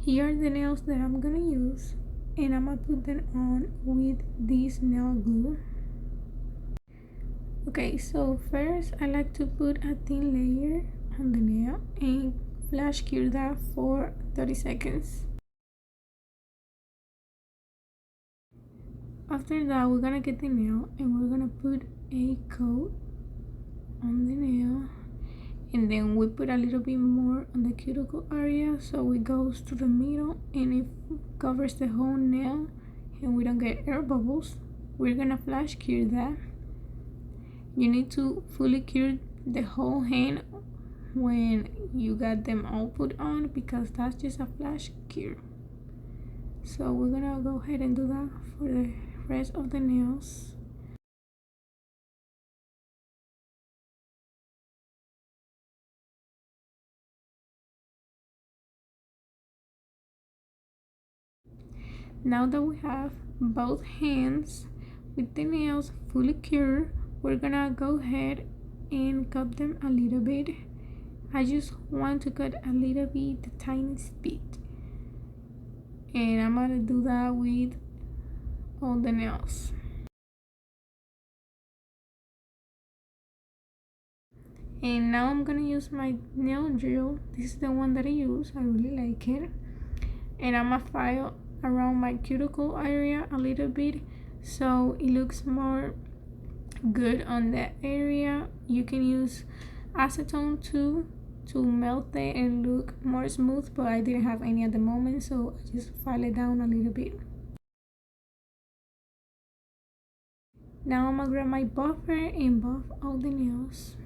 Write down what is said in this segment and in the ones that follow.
Here are the nails that I'm gonna use, and I'm gonna put them on with this nail glue. Okay, so first I like to put a thin layer on the nail and flash cure that for 30 seconds. After that, we're gonna get the nail and we're gonna put a coat on the nail, and then we put a little bit more on the cuticle area so it goes to the middle and it covers the whole nail and we don't get air bubbles. We're gonna flash cure that. You need to fully cure the whole hand when you got them all put on because that's just a flash cure. So we're gonna go ahead and do that for the rest of the nails. Now that we have both hands with the nails fully cured, we're gonna go ahead and cut them a little bit. I just want to cut a little bit, the tiniest bit, and I'm gonna do that with all the nails. And now I'm gonna use my nail drill. This is the one that I use. I really like it. And I'm gonna file around my cuticle area a little bit so it looks more good on that area. You can use acetone too to melt it and look more smooth, but I didn't have any at the moment, so I just file it down a little bit. Now I'm gonna grab my buffer and buff all the nails.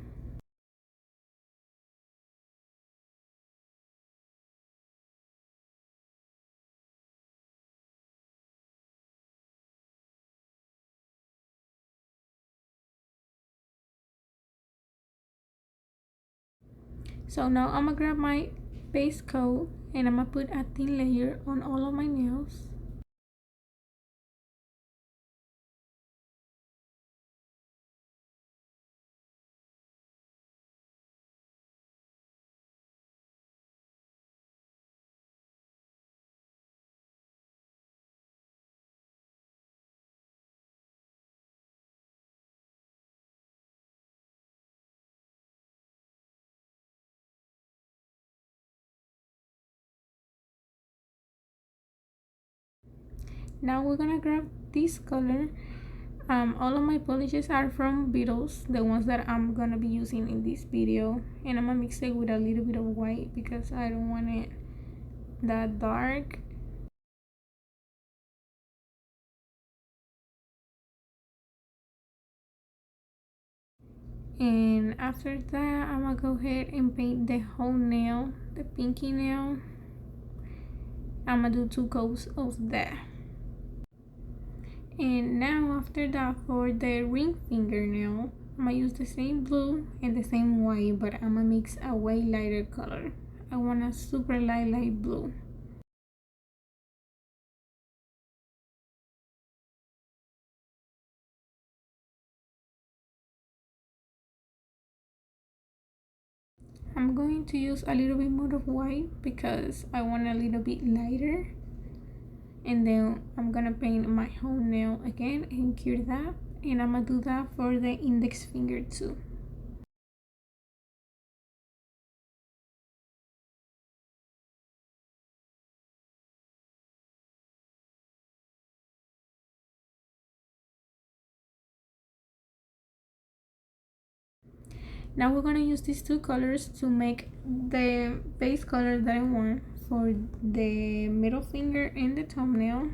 So now I'm gonna grab my base coat and I'm gonna put a thin layer on all of my nails. Now we're gonna grab this color. All of my polishes are from Beetles, the ones that I'm gonna be using in this video, and I'm gonna mix it with a little bit of white because I don't want it that dark. And after that, I'm gonna go ahead and paint the whole nail, the pinky nail. I'm gonna do 2 coats of that. And now after that, for the ring fingernail, I'm gonna use the same blue and the same white, but I'm gonna mix a way lighter color. I want a super light blue. I'm going to use a little bit more of white because I want a little bit lighter, and then I'm gonna paint my whole nail again and cure that, and I'm gonna do that for the index finger too. Now we're gonna use these 2 colors to make the base color that I want for the middle finger and the thumbnail.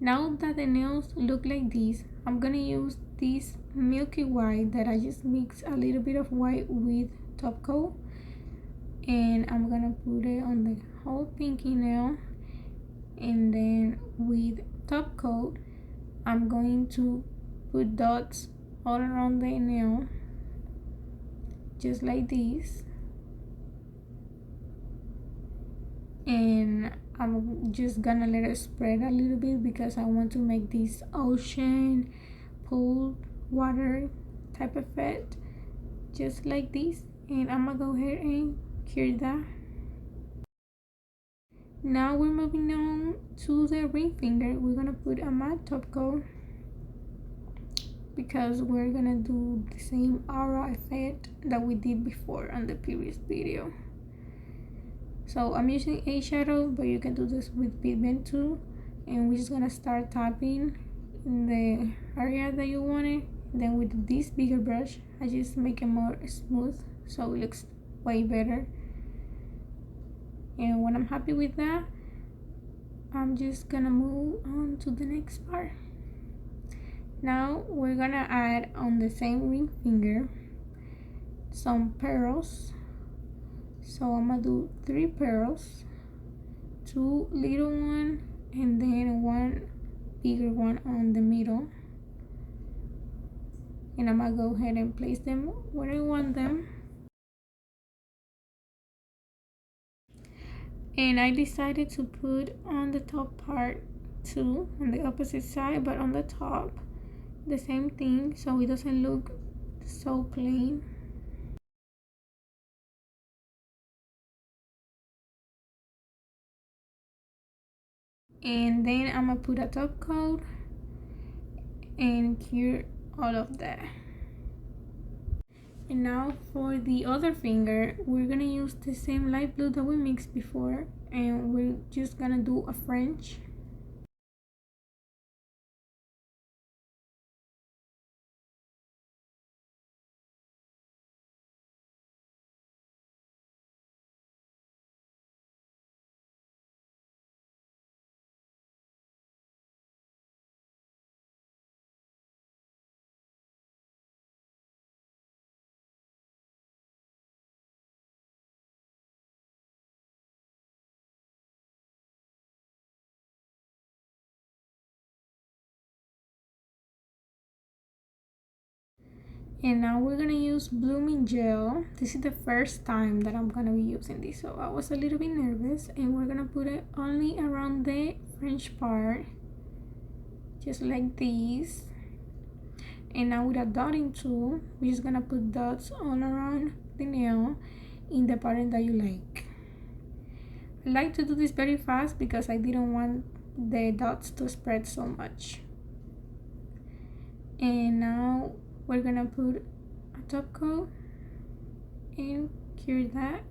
Now that the nails look like this, I'm gonna use this milky white that I just mixed a little bit of white with top coat, and I'm gonna put it on the whole pinky nail, and then with top coat I'm going to put dots all around the nail just like this, and I'm just gonna let it spread a little bit because I want to make this ocean pool water type effect, just like this. And I'm gonna go ahead and cure that. Now we're moving on to the ring finger. We're gonna put a matte top coat because we're gonna do the same aura effect that we did before on the previous video. So I'm using eyeshadow, but you can do this with pigment too. And we're just gonna start tapping in the area that you want it. Then with this bigger brush, I just make it more smooth so it looks way better. And when I'm happy with that, I'm just gonna move on to the next part. Now we're gonna add on the same ring finger some pearls. So I'm gonna do 3 pearls, 2 little one, and then 1 bigger one on the middle. And I'm gonna go ahead and place them where I want them. And I decided to put on the top part too, on the opposite side, but on the top the same thing, so it doesn't look so plain. And then I'm gonna put a top coat and cure all of that. And now for the other finger, we're gonna use the same light blue that we mixed before, and we're just gonna do a French. And now we're gonna use blooming gel. This is the first time that I'm gonna be using this, so I was a little bit nervous. And we're gonna put it only around the French part, just like this. And now with a dotting tool, we're just gonna put dots all around the nail in the pattern that you like. I like to do this very fast because I didn't want the dots to spread so much. And now we're gonna put a top coat and cure that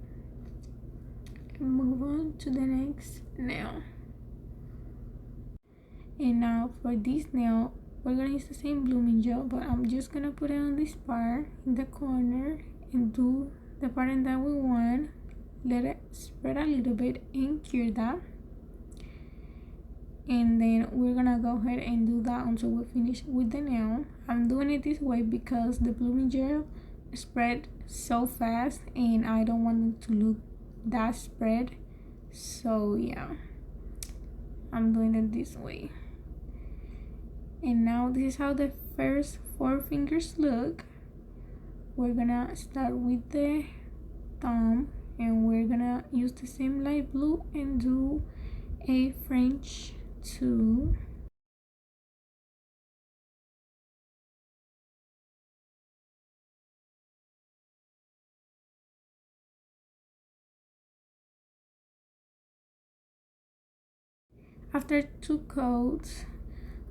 and move on to the next nail. And now for this nail, we're gonna use the same blooming gel, but I'm just gonna put it on this part in the corner and do the pattern that we want. Let it spread a little bit and cure that. And then we're gonna go ahead and do that until we finish with the nail. I'm doing it this way because the blooming gel spread so fast and I don't want it to look that spread. So yeah, I'm doing it this way. And now this is how the first 4 fingers look. We're gonna start with the thumb and we're gonna use the same light blue and do a French 2. After 2 coats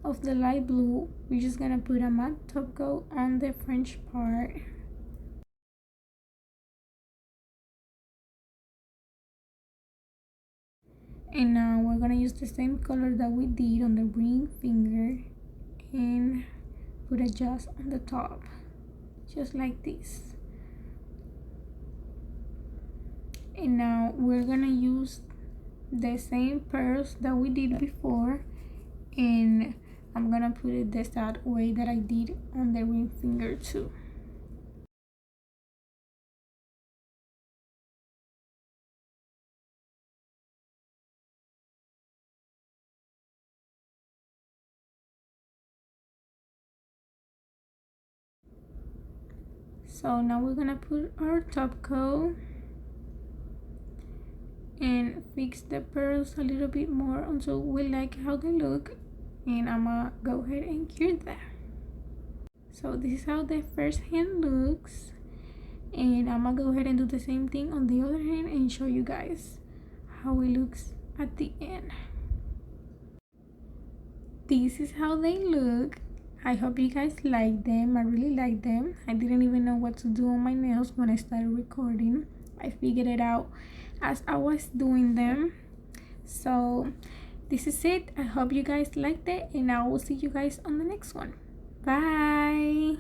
of the light blue, we're just gonna put a matte top coat on the French part. And now we're gonna use the same color that we did on the ring finger and put it just on the top, just like this. And now we're gonna use the same pearls that we did before, and I'm gonna put it the exact way that I did on the ring finger too. So now we're gonna put our top coat and fix the pearls a little bit more until we like how they look, and I'm gonna go ahead and cure that. So this is how the first hand looks, and I'm gonna go ahead and do the same thing on the other hand and show you guys how it looks at the end. This is how they look. I hope you guys like them. I really like them. I didn't even know what to do on my nails when I started recording. I figured it out as I was doing them. So this is it. I hope you guys liked it, and I will see you guys on the next one. Bye.